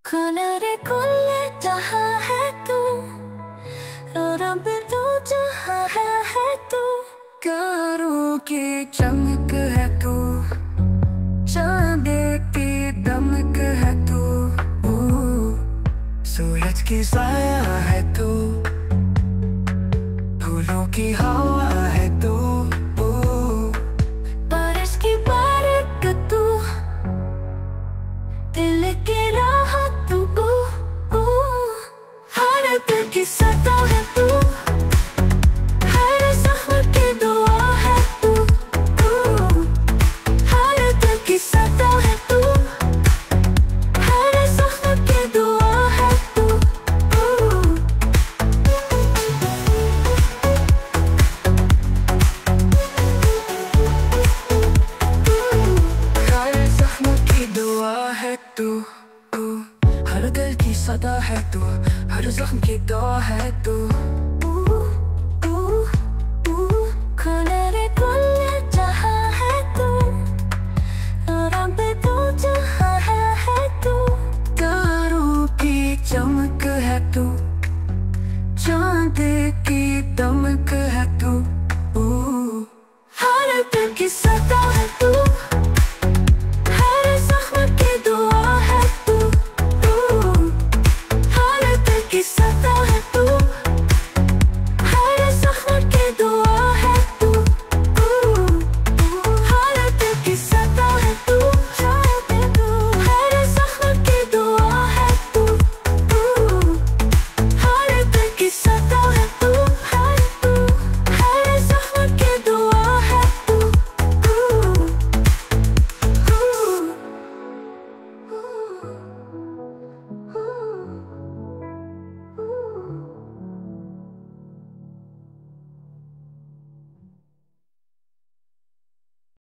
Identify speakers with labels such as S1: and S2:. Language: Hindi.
S1: खुला रे खुले जहाँ है तू, और अब तू जहाँ है तू।
S2: कारों की चमक है तू, चांद की दमक है तू। सूरज की साया है तू, फूलों की हवा है तू।
S1: बारिश की बारिश तू, दिल की राहत तू। हर दिल की सदा है तू, हर जख्म की दुआ है तू। हर दिल की सदा है तू, हर जख्म की दुआ है तू।
S2: हर जख्म की दुआ है तू, हर दिल की सदा है तू, हर जख्म की दुआ है तू।